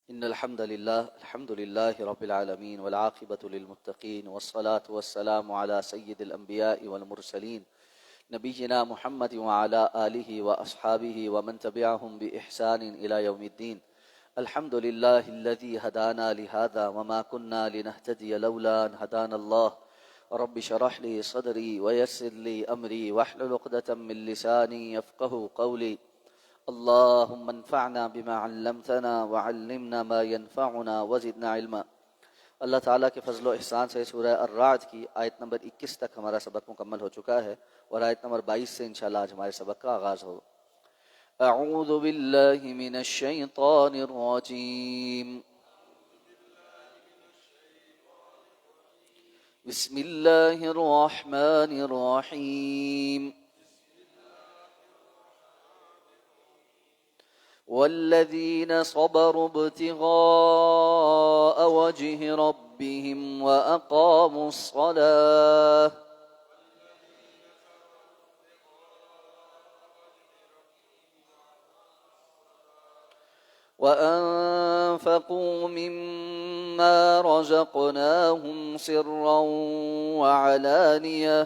إن الحمد لله رب العالمين والعاقبة للمتقين والصلاة والسلام على سيد الأنبياء والمرسلين نبينا محمد وعلى آله وأصحابه ومن تبعهم بإحسان إلى يوم الدين. الحمد لله الذي هدانا لهذا وما كنا لنهتدي لولا أن هدانا الله. رب اشرح لي صدري ويسر لي أمري واحلل عقدة من لساني يفقه قولي. اللهم انفعنا بما علمتنا وعلمنا ما ينفعنا وزدنا علما. اللہ تعالیٰ کے فضل و احسان سے سورہ الرعد کی آیت نمبر 21 تک ہمارا سبق مکمل ہو چکا ہے اور آیت نمبر 22 سے انشاءاللہ آج ہمارے سبق کا آغاز ہو. اعوذ باللہ من الشیطان الرجیم. بسم اللہ الرحمن الرحیم. والذين صبروا ابتغاء وجه ربهم وأقاموا الصلاة وأنفقوا مما رزقناهم سرا وعلانية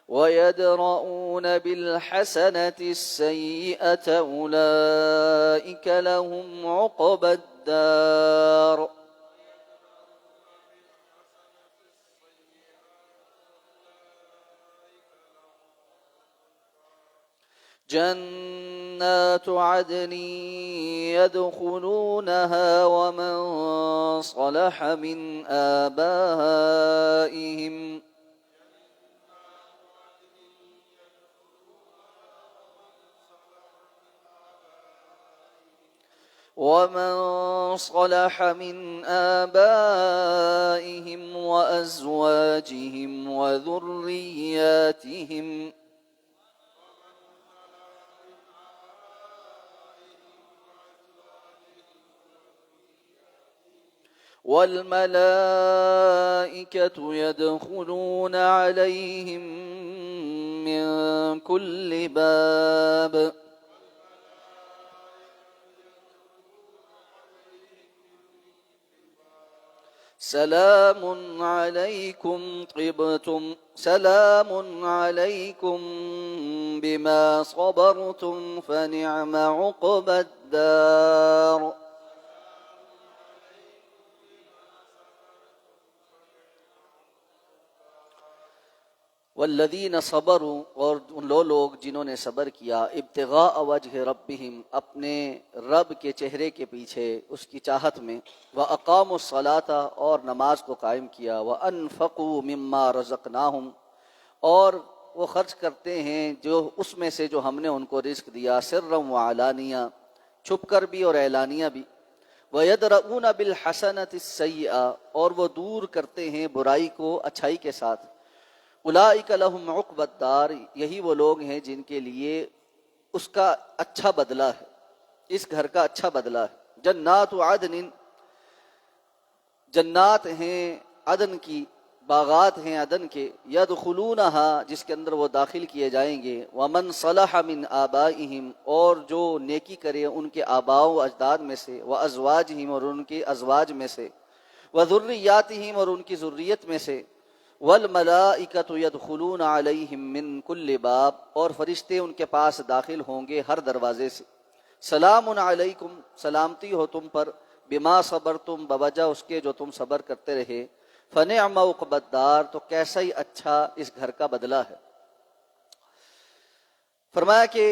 ويدرؤون بالحسنة السيئة أولئك لهم عقبى الدار. جنات عدن يدخلونها ومن صلح من آبائهم وأزواجهم وذرياتهم والملائكة يدخلون عليهم من كل باب سلام عليكم بما صبرتم فنعم عقبى الدار. والذین صبروا، اور ان لوگ جنہوں نے صبر کیا، ابتغاء وجہ ربہم، اپنے رب کے چہرے کے پیچھے اس کی چاہت میں، وَأَقَامُوا الصَّلَاةَ، اور نماز کو قائم کیا، وَأَنفَقُوا مِمَّا رَزَقْنَاهُمْ، اور وہ خرچ کرتے ہیں جو اس میں سے جو ہم نے ان کو رزق دیا، سرًا وعلانیہ، چھپ کر بھی اور اعلانیہ بھی، وَيَدْرَؤُونَ بِالْحَسَنَةِ السَّيِّئَةِ، اور وہ دور کرتے ہیں برائی کو اچھائی کے ساتھ. اولئک لہم عقبی الدار، یہی وہ لوگ ہیں جن کے لیے اس کا اچھا بدلہ ہے، اس گھر کا اچھا بدلہ ہے. جنات عدن، جنات ہیں عدن کی، باغات ہیں عدن کے، یدخلونہا، جس کے اندر وہ داخل کیے جائیں گے، ومن صلح من آبائہم، اور جو نیکی کرے ان کے آباء و اجداد میں سے، وازواجہم، اور ان کے ازواج میں سے، وذریاتہم، اور ان کی ذریت میں سے، والملائکۃ یدخلون علیہم من کل باب، اور فرشتے ان کے پاس داخل ہوں گے ہر دروازے سے. سلام علیکم، سلامتی ہو تم پر، بما صبرتم، بوجہ اس کے جو تم صبر کرتے رہے، فنعم عقبی الدار، تو کیسا ہی اچھا اس گھر کا بدلہ ہے. فرمایا کہ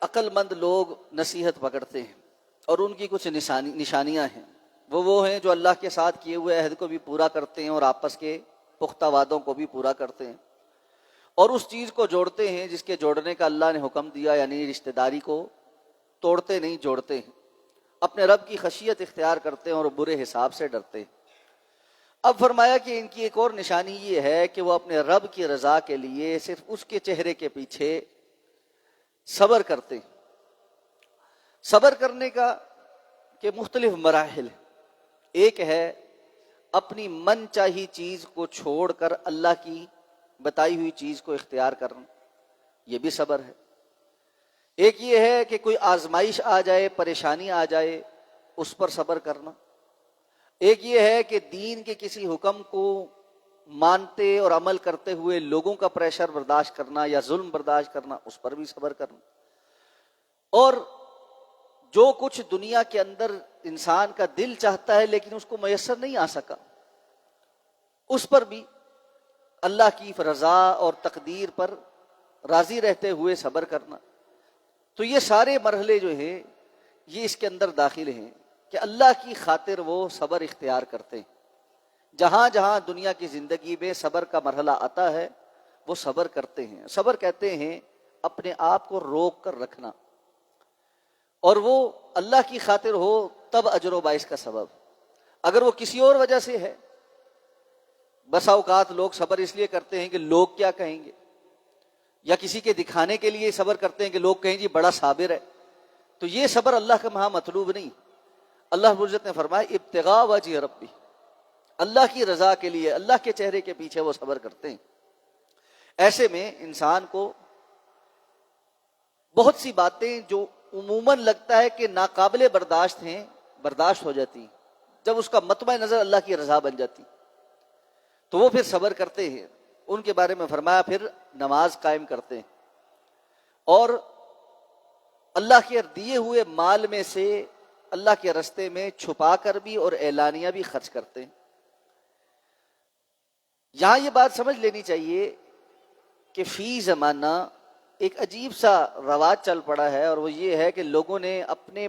عقل مند لوگ نصیحت پکڑتے ہیں اور ان کی کچھ نشانیاں ہیں. وہ ہیں جو اللہ کے ساتھ کیے ہوئے عہد کو بھی پورا کرتے ہیں اور آپس کے پختہ وعدوں کو بھی پورا کرتے ہیں، اور اس چیز کو جوڑتے ہیں جس کے جوڑنے کا اللہ نے حکم دیا، یعنی رشتہ داری کو توڑتے نہیں، جوڑتے ہیں. اپنے رب کی خشیت اختیار کرتے ہیں اور برے حساب سے ڈرتے ہیں. اب فرمایا کہ ان کی ایک اور نشانی یہ ہے کہ وہ اپنے رب کی رضا کے لیے صرف اس کے چہرے کے پیچھے صبر کرتے ہیں. صبر کرنے کا کہ مختلف مراحل، ایک ہے اپنی من چاہی چیز کو چھوڑ کر اللہ کی بتائی ہوئی چیز کو اختیار کرنا، یہ بھی صبر ہے۔ ایک یہ ہے کہ کوئی آزمائش آ جائے، پریشانی آ جائے، اس پر صبر کرنا۔ ایک یہ ہے کہ دین کے کسی حکم کو مانتے اور عمل کرتے ہوئے لوگوں کا پریشر برداشت کرنا یا ظلم برداشت کرنا، اس پر بھی صبر کرنا۔ اور جو کچھ دنیا کے اندر انسان کا دل چاہتا ہے لیکن اس کو میسر نہیں آ سکا، اس پر بھی اللہ کی رضا اور تقدیر پر راضی رہتے ہوئے صبر کرنا۔ تو یہ سارے مرحلے جو ہیں یہ اس کے اندر داخل ہیں کہ اللہ کی خاطر وہ صبر اختیار کرتے ہیں۔ جہاں جہاں دنیا کی زندگی میں صبر کا مرحلہ آتا ہے وہ صبر کرتے ہیں۔ صبر کہتے ہیں اپنے آپ کو روک کر رکھنا، اور وہ اللہ کی خاطر ہو تب اجر و باعث کا سبب۔ اگر وہ کسی اور وجہ سے ہے، بسا اوقات لوگ صبر اس لیے کرتے ہیں کہ لوگ کیا کہیں گے، یا کسی کے دکھانے کے لیے صبر کرتے ہیں کہ لوگ کہیں جی بڑا صابر ہے، تو یہ صبر اللہ کا وہاں مطلوب نہیں۔ اللہ رب العزت نے فرمایا ابتغاء وجہ ربی، اللہ کی رضا کے لیے، اللہ کے چہرے کے پیچھے وہ صبر کرتے ہیں۔ ایسے میں انسان کو بہت سی باتیں جو عموماً لگتا ہے کہ ناقابل برداشت ہیں، برداشت ہو جاتی ہیں جب اس کا مطمع نظر اللہ کی رضا بن جاتی، تو وہ پھر صبر کرتے ہیں۔ ان کے بارے میں فرمایا پھر نماز قائم کرتے ہیں، اور اللہ کے دیے ہوئے مال میں سے اللہ کے رستے میں چھپا کر بھی اور اعلانیہ بھی خرچ کرتے ہیں۔ یہاں یہ بات سمجھ لینی چاہیے کہ فی زمانہ ایک عجیب سا رواج چل پڑا ہے، اور وہ یہ ہے کہ لوگوں نے اپنے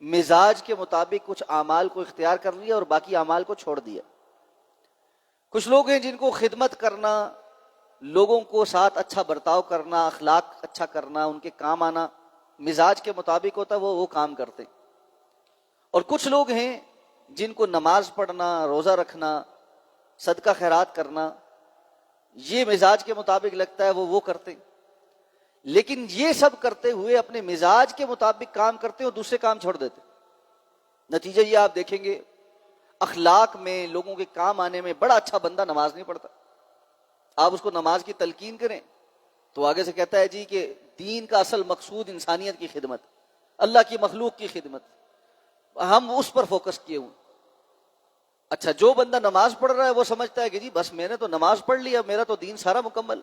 مزاج کے مطابق کچھ اعمال کو اختیار کر لیا اور باقی اعمال کو چھوڑ دیا۔ کچھ لوگ ہیں جن کو خدمت کرنا، لوگوں کو ساتھ اچھا برتاؤ کرنا، اخلاق اچھا کرنا، ان کے کام آنا مزاج کے مطابق ہوتا ہے، وہ کام کرتے ہیں۔ اور کچھ لوگ ہیں جن کو نماز پڑھنا، روزہ رکھنا، صدقہ خیرات کرنا یہ مزاج کے مطابق لگتا ہے، وہ کرتے ہیں۔ لیکن یہ سب کرتے ہوئے اپنے مزاج کے مطابق کام کرتے ہیں اور دوسرے کام چھوڑ دیتے۔ نتیجہ یہ آپ دیکھیں گے اخلاق میں، لوگوں کے کام آنے میں، بڑا اچھا بندہ نماز نہیں پڑھتا، آپ اس کو نماز کی تلقین کریں تو آگے سے کہتا ہے جی کہ دین کا اصل مقصود انسانیت کی خدمت، اللہ کی مخلوق کی خدمت، ہم اس پر فوکس کیے ہوئے۔ اچھا، جو بندہ نماز پڑھ رہا ہے وہ سمجھتا ہے کہ جی بس میں نے تو نماز پڑھ لی، اب میرا تو دین سارا مکمل۔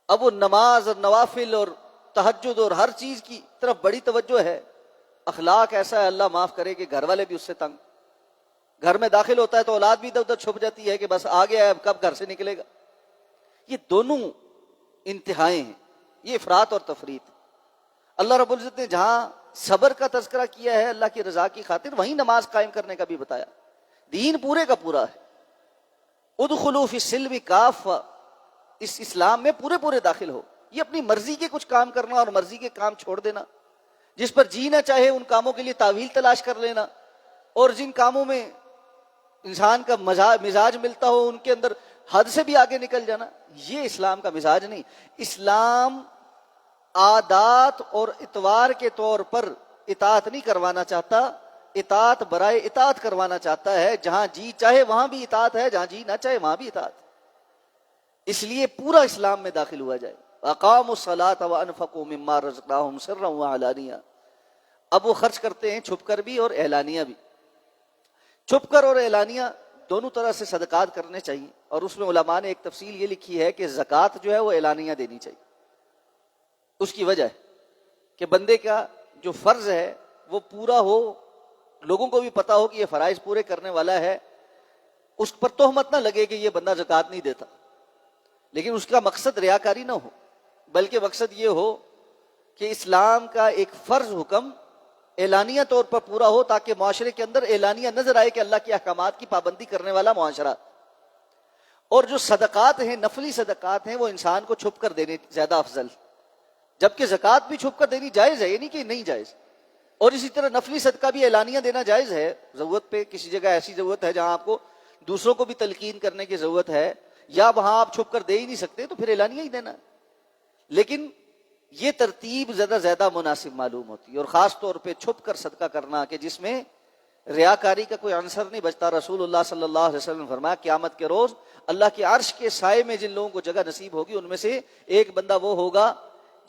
اب وہ نماز اور نوافل اور تہجد اور ہر چیز کی طرف بڑی توجہ ہے۔ اخلاق ایسا ہے اللہ معاف کرے کہ گھر والے بھی اس سے تنگ، گھر میں داخل ہوتا ہے تو اولاد بھی ادھر ادھر چھپ جاتی ہے کہ بس آ گیا ہے اب کب گھر سے نکلے گا۔ یہ دونوں انتہائیں ہیں، یہ افراط اور تفریط۔ اللہ رب العزت نے جہاں صبر کا تذکرہ کیا ہے اللہ کی رضا کی خاطر، وہیں نماز قائم کرنے کا بھی بتایا۔ دین پورے کا پورا ہے، ادخلوا فی السلم کافہ، اس اسلام میں پورے داخل ہو۔ یہ اپنی مرضی کے کچھ کام کرنا اور مرضی کے کام چھوڑ دینا، جس پر جینا چاہے ان کاموں کے لیے تعویل تلاش کر لینا، اور جن کاموں میں انسان کا مزاج ملتا ہو ان کے اندر حد سے بھی آگے نکل جانا، یہ اسلام کا مزاج نہیں۔ اسلام عادات اور اتوار کے طور پر اطاعت نہیں کروانا چاہتا، اطاعت برائے اطاعت کروانا چاہتا ہے۔ جہاں جی چاہے وہاں بھی اطاعت ہے، جہاں جی نہ چاہے وہاں بھی اطاعت۔ اس لیے پورا اسلام میں داخل ہوا جائے۔ اقاموا الصلاۃ وانفقوا مما رزقناہم سرا وعلانیہ، اب وہ خرچ کرتے ہیں چھپ کر بھی اور اعلانیہ بھی۔ چھپ کر اور اعلانیہ دونوں طرح سے صدقات کرنے چاہیے، اور اس میں علماء نے ایک تفصیل یہ لکھی ہے کہ زکوٰۃ جو ہے وہ اعلانیہ دینی چاہیے۔ اس کی وجہ ہے کہ بندے کا جو فرض ہے وہ پورا ہو، لوگوں کو بھی پتا ہو کہ یہ فرائض پورے کرنے والا ہے، اس پر تہمت نہ لگے کہ یہ بندہ زکوٰۃ نہیں دیتا، لیکن اس کا مقصد ریاکاری نہ ہو، بلکہ مقصد یہ ہو کہ اسلام کا ایک فرض حکم اعلانیہ طور پر پورا ہو، تاکہ معاشرے کے اندر اعلانیہ نظر آئے کہ اللہ کے احکامات کی پابندی کرنے والا معاشرہ۔ اور جو صدقات ہیں، نفلی صدقات ہیں، وہ انسان کو چھپ کر دینے زیادہ افضل، جبکہ زکوٰۃ بھی چھپ کر دینی جائز ہے، یہ نہیں کہ نہیں جائز، اور اسی طرح نفلی صدقہ بھی اعلانیہ دینا جائز ہے۔ ضرورت پہ کسی جگہ ایسی ضرورت ہے جہاں آپ کو دوسروں کو بھی تلقین کرنے کی ضرورت ہے، یا وہاں آپ چھپ کر دے ہی نہیں سکتے تو پھر اعلانیہ ہی دینا۔ لیکن یہ ترتیب زیادہ مناسب معلوم ہوتی ہے، اور خاص طور پہ چھپ کر صدقہ کرنا کہ جس میں ریاکاری کا کوئی عنصر نہیں بچتا. رسول اللہ صلی اللہ علیہ وسلم نے فرمایا قیامت کے روز اللہ کے عرش کے سائے میں جن لوگوں کو جگہ نصیب ہوگی ان میں سے ایک بندہ وہ ہوگا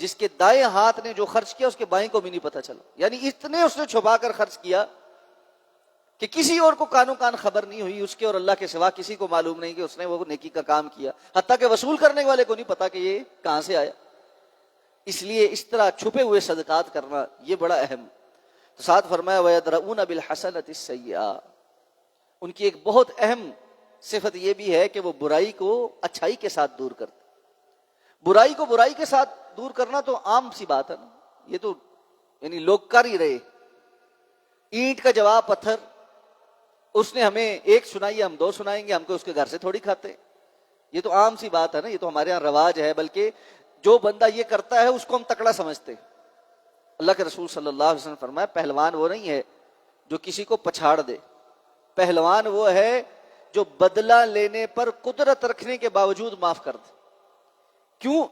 جس کے دائیں ہاتھ نے جو خرچ کیا اس کے بائیں کو بھی نہیں پتہ چلا. یعنی اتنے اس نے چھپا کر خرچ کیا کہ کسی اور کو کانوں کان خبر نہیں ہوئی, اس کے اور اللہ کے سوا کسی کو معلوم نہیں کہ اس نے وہ نیکی کا کام کیا, حتیٰ کہ وصول کرنے والے کو نہیں پتا کہ یہ کہاں سے آیا. اس لیے اس طرح چھپے ہوئے صدقات کرنا یہ بڑا اہم. تو ساتھ فرمایا وَيَدْرَؤُونَ بِالْحَسَنَةِ السَّيِّئَةَ, ان کی ایک بہت اہم صفت یہ بھی ہے کہ وہ برائی کو اچھائی کے ساتھ دور کرتے. برائی کو برائی کے ساتھ دور کرنا تو عام سی بات ہے نا, یہ تو یعنی لوگ کر ہی رہے. اینٹ کا جواب پتھر, اس نے ہمیں ایک سنائی ہے ہم دو سنائیں گے, ہم کو اس کے گھر سے تھوڑی کھاتے. یہ تو عام سی بات ہے نا, یہ تو ہمارے یہاں رواج ہے. بلکہ جو بندہ یہ کرتا ہے اس کو ہم تکڑا سمجھتے. اللہ کے رسول صلی اللہ علیہ وسلم نے فرمایا پہلوان وہ نہیں ہے جو کسی کو پچھاڑ دے, پہلوان وہ ہے جو بدلہ لینے پر قدرت رکھنے کے باوجود معاف کر دے. کیوں؟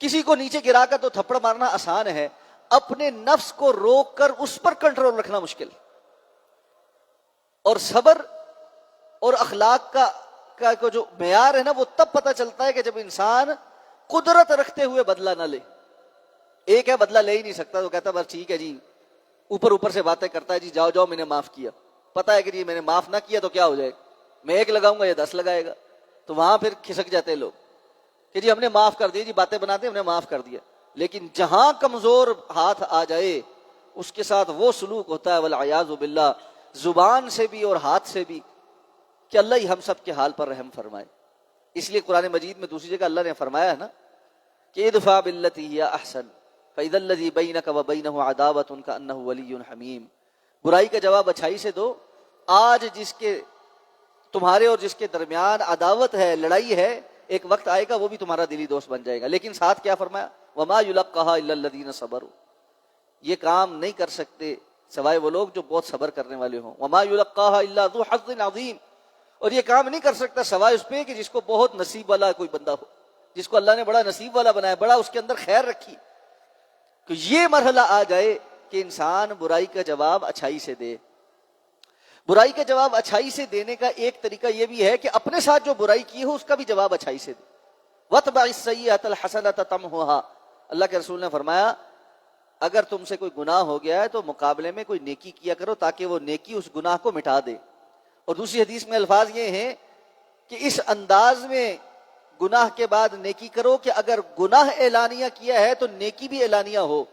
کسی کو نیچے گرا کر تو تھپڑ مارنا آسان ہے, اپنے نفس کو روک کر اس پر کنٹرول رکھنا مشکل. اور صبر اور اخلاق کا جو معیار ہے نا وہ تب پتہ چلتا ہے کہ جب انسان قدرت رکھتے ہوئے بدلہ نہ لے. ایک ہے بدلہ لے ہی نہیں سکتا تو کہتا بس ٹھیک ہے جی, اوپر سے باتیں کرتا ہے جی جاؤ جاؤ میں نے معاف کیا. پتا ہے کہ جی میں نے معاف نہ کیا تو کیا ہو جائے گا, میں ایک لگاؤں گا یا 10 لگائے گا. تو وہاں پھر کھسک جاتے ہیں لوگ کہ جی ہم نے معاف کر دیا, جی باتیں بناتے ہم نے معاف کر دیا. لیکن جہاں کمزور ہاتھ آ جائے اس کے ساتھ وہ سلوک ہوتا ہے والعیاذ باللہ, زبان سے بھی اور ہاتھ سے بھی, کہ اللہ ہی ہم سب کے حال پر رحم فرمائے. اس لیے قرآن مجید میں دوسری جگہ اللہ نے فرمایا ہے نا کہ ادفع باللتی ہی احسن فاذا الذی بینک وبینہ عداوۃ کانہ ولی حمیم. برائی کا جواب اچھائی سے دو. آج جس کے تمہارے اور جس کے درمیان عداوت ہے, لڑائی ہے, ایک وقت آئے گا وہ بھی تمہارا دلی دوست بن جائے گا. لیکن ساتھ کیا فرمایا وما یلقاها الا الذین صبروا, یہ کام نہیں کر سکتے سوائے وہ لوگ جو بہت صبر کرنے والے ہوں. وما یلقاها الا ذو حظ عظیم, اور یہ کام نہیں کر سکتا سوائے اس پہ کہ جس کو بہت نصیب والا کوئی بندہ ہو, جس کو اللہ نے بڑا نصیب والا بنایا, بڑا اس کے اندر خیر رکھی. کہ یہ مرحلہ آ جائے کہ انسان برائی کا جواب اچھائی سے دے. برائی کا جواب اچھائی سے دینے کا ایک طریقہ یہ بھی ہے کہ اپنے ساتھ جو برائی کی ہو اس کا بھی جواب اچھائی سے دے. وَاتْبَعِ السَّيِّئَةَ الْحَسَنَةَ تَمْحُهَا, اللہ کے رسول نے فرمایا اگر تم سے کوئی گناہ ہو گیا ہے تو مقابلے میں کوئی نیکی کیا کرو تاکہ وہ نیکی اس گناہ کو مٹا دے. اور دوسری حدیث میں الفاظ یہ ہیں کہ اس انداز میں گناہ کے بعد نیکی کرو کہ اگر گناہ اعلانیہ کیا ہے تو نیکی بھی اعلانیہ ہو,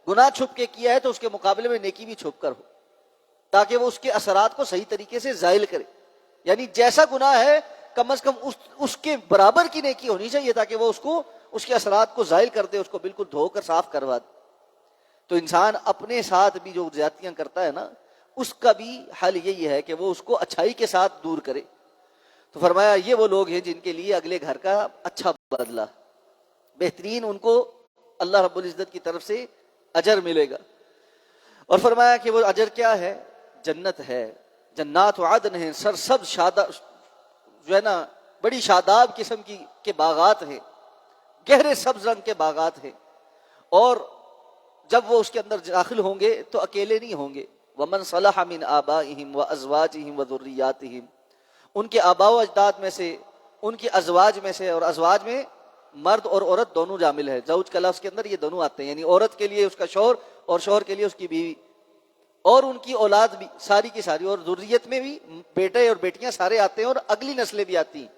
گناہ چھپ کے کیا ہے تو اس کے مقابلے میں نیکی بھی چھپ کر ہو, تاکہ وہ اس کے اثرات کو صحیح طریقے سے زائل کرے. یعنی جیسا گناہ ہے کم از کم اس کے برابر کی نیکی ہونی چاہیے تاکہ وہ اس کے اثرات کو زائل کر دے, اس کو بالکل دھو کر صاف کروا دے. تو انسان اپنے ساتھ بھی جو زیادتیاں کرتا ہے نا اس کا بھی حل یہی ہے کہ وہ اس کو اچھائی کے ساتھ دور کرے. تو فرمایا یہ وہ لوگ ہیں جن کے لیے اگلے گھر کا اچھا بدلہ, بہترین ان کو اللہ رب العزت کی طرف سے اجر ملے گا. اور فرمایا کہ وہ اجر کیا ہے, جنت ہے, جنات عدن ہیں, سرسبز شاداب جو ہے نا بڑی شاداب قسم کے باغات ہیں, گہرے سبز رنگ کے باغات ہیں. اور جب وہ اس کے اندر داخل ہوں گے تو اکیلے نہیں ہوں گے. ومن صلح من آبائہم وازواجہم وذریاتہم, ان کے آباء و اجداد میں سے, ان کی ازواج میں سے, اور ازواج میں مرد اور عورت دونوں شامل ہے. زوج کا لفظ کے اندر یہ دونوں آتے ہیں, یعنی عورت کے لیے اس کا شوہر اور شوہر کے لیے اس کی بیوی, اور ان کی اولاد بھی ساری کی ساری, اور ذریت میں بھی بیٹے اور بیٹیاں سارے آتے ہیں, اور اگلی نسلیں بھی آتی ہیں,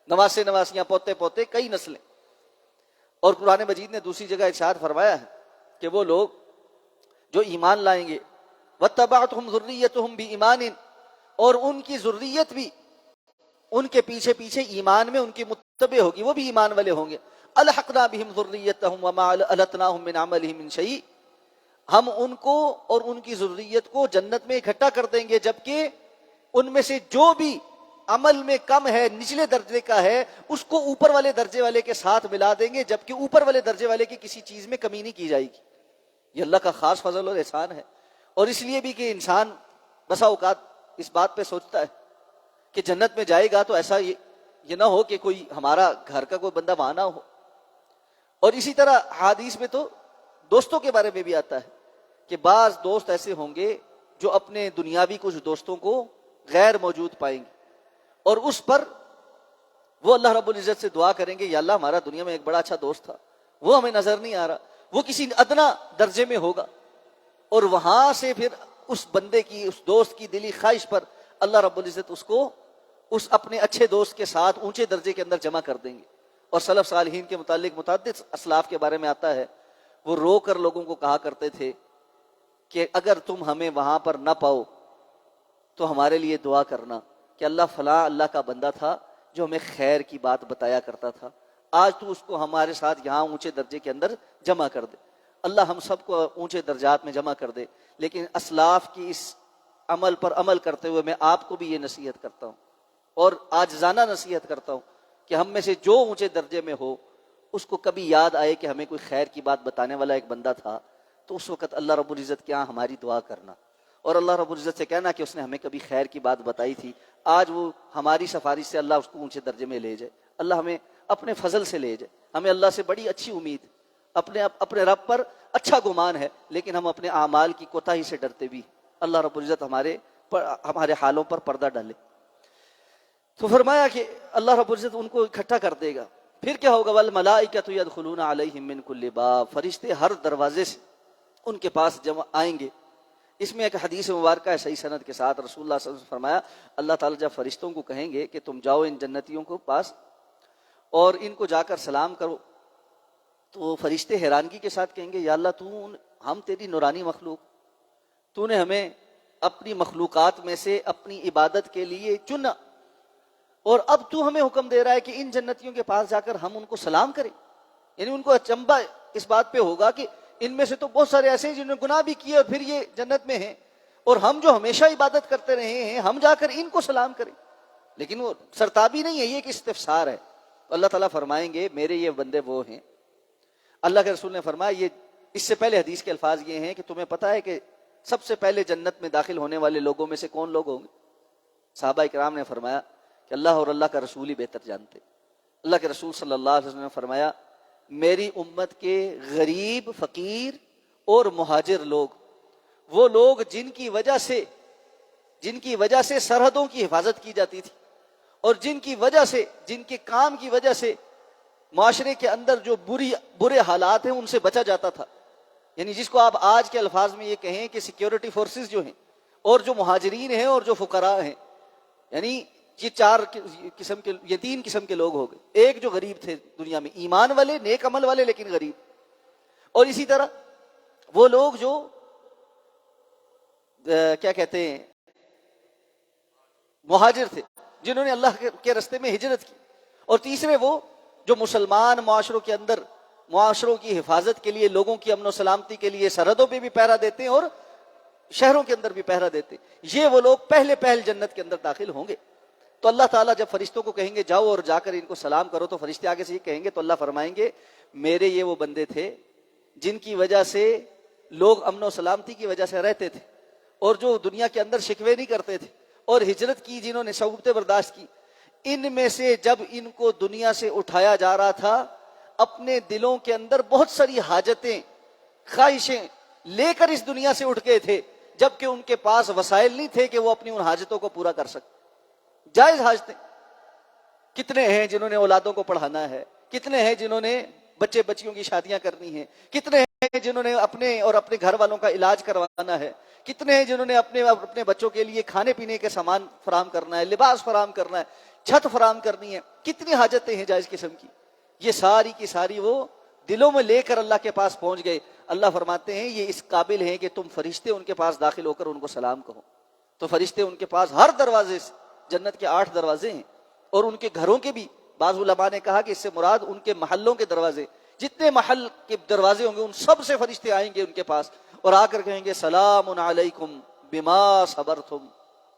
نواسے نواسیاں پوتے پوتے کئی نسلیں. اور قرآن مجید نے دوسری جگہ ارشاد فرمایا ہے کہ وہ لوگ جو ایمان لائیں گے وَاتَّبَعْتُهُمْ ذُرِّيَّتُهُمْ بِإِيمَانٍ, اور ان کی ذریت بھی ان کے پیچھے پیچھے ایمان میں ان کی متبع ہوگی, وہ بھی ایمان والے ہوں گے. أَلْحَقْنَا بِهِمْ ذُرِّيَّتَهُمْ وَمَا أَلَتْنَاهُمْ مِنْ عَمَلِهِمْ مِنْ شَيْءٍ, ہم ان کو اور ان کی ذریت کو جنت میں اکٹھا کر دیں گے, جبکہ ان میں سے جو بھی عمل میں کم ہے, نچلے درجے کا ہے, اس کو اوپر والے درجے والے کے ساتھ ملا دیں گے, جبکہ اوپر والے درجے والے کی کسی چیز میں کمی نہیں کی جائے گی. یہ اللہ کا خاص فضل اور احسان ہے. اور اس لیے بھی کہ انسان بسا اوقات اس بات پہ سوچتا ہے کہ جنت میں جائے گا تو ایسا یہ نہ ہو کہ کوئی ہمارا گھر کا کوئی بندہ وہاں نہ ہو. اور اسی طرح حدیث میں تو دوستوں کے بارے میں بھی آتا ہے کہ بعض دوست ایسے ہوں گے جو اپنے دنیاوی کچھ دوستوں کو غیر موجود پائیں گے، اور اس پر وہ اللہ رب العزت سے دعا کریں گے، یا اللہ ہمارا دنیا میں ایک بڑا اچھا دوست تھا، وہ ہمیں نظر نہیں آ رہا، وہ کسی ادنا درجے میں ہوگا، اور وہاں سے پھر اس بندے کی، اس دوست کی دلی خواہش پر اللہ رب العزت اس کو اس اپنے اچھے دوست کے ساتھ اونچے درجے کے اندر جمع کر دیں گے۔ اور سلف صالحین کے متعلق متعدد اسلاف کے بارے میں آتا ہے، وہ رو کر لوگوں کو کہا کرتے تھے کہ اگر تم ہمیں وہاں پر نہ پاؤ تو ہمارے لیے دعا کرنا کہ اللہ فلاں اللہ کا بندہ تھا جو ہمیں خیر کی بات بتایا کرتا تھا، آج تو اس کو ہمارے ساتھ یہاں اونچے درجے کے اندر جمع کر دے۔ اللہ ہم سب کو اونچے درجات میں جمع کر دے۔ لیکن اسلاف کی اس عمل پر عمل کرتے ہوئے میں آپ کو بھی یہ نصیحت کرتا ہوں، اور عاجزانہ نصیحت کرتا ہوں کہ ہم میں سے جو اونچے درجے میں ہو اس کو کبھی یاد آئے کہ ہمیں کوئی خیر کی بات بتانے والا ایک بندہ تھا، تو اس وقت اللہ رب العزت کے یہاں ہماری دعا کرنا، اور اللہ رب العزت سے کہنا کہ اس نے ہمیں کبھی خیر کی بات بتائی تھی، آج وہ ہماری سفارش سے اللہ اس کو اونچے درجے میں لے جائے، اللہ ہمیں اپنے فضل سے لے جائے۔ ہمیں اللہ سے بڑی اچھی امید، اپنے رب پر اچھا گمان ہے، لیکن ہم اپنے اعمال کی کوتاہی سے ڈرتے بھی ہیں۔ اللہ رب العزت ہمارے حالوں پر پردہ ڈالے۔ تو فرمایا کہ اللہ رب العزت ان کو اکٹھا کر دے گا، پھر کیا ہوگا؟ والملائکۃ یدخلون علیہم من کل باب، فرشتے ہر دروازے سے ان کے پاس جمع آئیں گے۔ اس میں ایک حدیث مبارکہ ہے صحیح سند کے ساتھ، رسول اللہ صلی اللہ علیہ وسلم نے فرمایا اللہ تعالیٰ جب فرشتوں کو کہیں گے کہ تم جاؤ ان جنتیوں کو پاس اور ان کو جا کر سلام کرو، تو فرشتے حیرانگی کے ساتھ کہیں گے یا اللہ ہم تیری نورانی مخلوق، تو نے ہمیں اپنی مخلوقات میں سے اپنی عبادت کے لیے چنا، اور اب تو ہمیں حکم دے رہا ہے کہ ان جنتیوں کے پاس جا کر ہم ان کو سلام کریں۔ یعنی ان کو اچنبھا اس بات پہ ہوگا کہ ان میں سے تو بہت سارے ایسے ہیں جنہوں نے گناہ بھی کیے اور پھر یہ جنت میں ہیں، اور ہم جو ہمیشہ عبادت کرتے رہے ہیں ہم جا کر ان کو سلام کریں۔ لیکن وہ سرتابی نہیں ہے، یہ ایک استفسار ہے۔ تو اللہ تعالیٰ فرمائیں گے میرے یہ بندے وہ ہیں۔ اللہ کے رسول نے فرمایا، یہ اس سے پہلے حدیث کے الفاظ یہ ہیں کہ تمہیں پتہ ہے کہ سب سے پہلے جنت میں داخل ہونے والے لوگوں میں سے کون لوگ ہوں گے؟ صحابہ کرام نے فرمایا کہ اللہ اور اللہ کا رسول ہی بہتر جانتے۔ اللہ کے رسول صلی اللہ علیہ وسلم نے فرمایا میری امت کے غریب، فقیر اور مہاجر لوگ، وہ لوگ جن کی وجہ سے سرحدوں کی حفاظت کی جاتی تھی، اور جن کے کام کی وجہ سے معاشرے کے اندر جو برے حالات ہیں ان سے بچا جاتا تھا۔ یعنی جس کو آپ آج کے الفاظ میں یہ کہیں کہ سیکیورٹی فورسز جو ہیں، اور جو مہاجرین ہیں اور جو فقراء ہیں، یعنی یہ چار قسم کے، یہ تین قسم کے لوگ ہو گئے۔ ایک جو غریب تھے دنیا میں، ایمان والے، نیک عمل والے لیکن غریب، اور اسی طرح وہ لوگ جو کیا کہتے ہیں مہاجر تھے، جنہوں نے اللہ کے راستے میں ہجرت کی، اور تیسرے وہ جو مسلمان معاشروں کے اندر معاشروں کی حفاظت کے لیے، لوگوں کی امن و سلامتی کے لیے سرحدوں پہ بھی پہرا دیتے ہیں اور شہروں کے اندر بھی پہرا دیتے ہیں۔ یہ وہ لوگ پہل جنت کے اندر داخل ہوں گے۔ تو اللہ تعالیٰ جب فرشتوں کو کہیں گے جاؤ اور جا کر ان کو سلام کرو، تو فرشتے آگے سے یہ کہیں گے، تو اللہ فرمائیں گے میرے یہ وہ بندے تھے جن کی وجہ سے لوگ امن و سلامتی کی وجہ سے رہتے تھے، اور جو دنیا کے اندر شکوے نہیں کرتے تھے، اور ہجرت کی، جنہوں نے صعوبتیں برداشت کی۔ ان میں سے جب ان کو دنیا سے اٹھایا جا رہا تھا، اپنے دلوں کے اندر بہت ساری حاجتیں، خواہشیں لے کر اس دنیا سے اٹھ گئے تھے، جبکہ ان کے پاس وسائل نہیں تھے کہ وہ اپنی ان حاجتوں کو پورا کر سکتے۔ جائز حاجتیں کتنے ہیں جنہوں نے اولادوں کو پڑھانا ہے، کتنے ہیں جنہوں نے بچے بچیوں کی شادیاں کرنی ہیں، کتنے ہیں جنہوں نے اپنے اور اپنے گھر والوں کا علاج کروانا ہے، کتنے ہیں جنہوں نے اپنے بچوں کے لیے کھانے پینے کے سامان فراہم کرنا ہے، لباس فراہم کرنا ہے، چھت فراہم کرنی ہے، کتنی حاجتیں ہیں جائز قسم کی۔ یہ ساری کی ساری وہ دلوں میں لے کر اللہ کے پاس پہنچ گئے۔ اللہ فرماتے ہیں یہ اس قابل ہیں کہ تم فرشتے ان کے پاس داخل ہو کر ان کو سلام کہو۔ تو فرشتے ان کے پاس ہر دروازے سے، جنت کے 8 دروازے ہیں، اور ان کے گھروں کے بھی، بعض علماء نے کہا کہ اس سے مراد ان کے محلوں کے دروازے، جتنے محل کے دروازے ہوں گے ان سب سے فرشتے آئیں گے ان کے پاس، اور آ کر کہیں گے سلام علیکم بما صبرتم،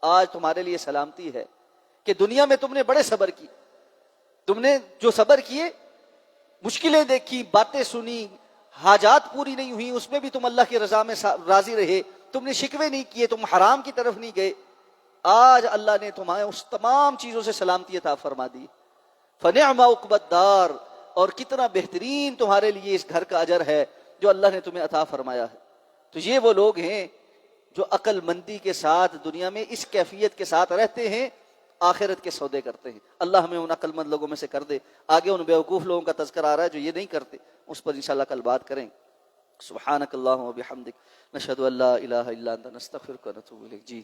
آج تمہارے لیے سلامتی ہے کہ دنیا میں تم نے بڑے صبر کی، تم نے جو صبر کیے، مشکلیں دیکھی، باتیں سنی، حاجات پوری نہیں ہوئی، اس میں بھی تم اللہ کی رضا میں راضی رہے، تم نے شکوے نہیں کیے، تم حرام کی طرف نہیں گئے، آج اللہ نے تمہیں اس تمام چیزوں سے سلامتی عطا فرما دی۔ فنعم عقبی الدار، اور کتنا بہترین تمہارے لیے اس گھر کا اجر ہے جو اللہ نے تمہیں عطا فرمایا ہے۔ تو یہ وہ لوگ ہیں جو عقل مندی کے ساتھ دنیا میں اس کیفیت کے ساتھ رہتے ہیں، آخرت کے سودے کرتے ہیں۔ اللہ ہمیں ان عقل مند لوگوں میں سے کر دے۔ آگے ان بیوقوف لوگوں کا تذکر آ رہا ہے جو یہ نہیں کرتے، اس پر انشاءاللہ کل بات کریں۔ سبحانک اللہم و بحمدک، نشہد ان لا الہ الا انت، نستغفرک و نتوب الیک۔ جی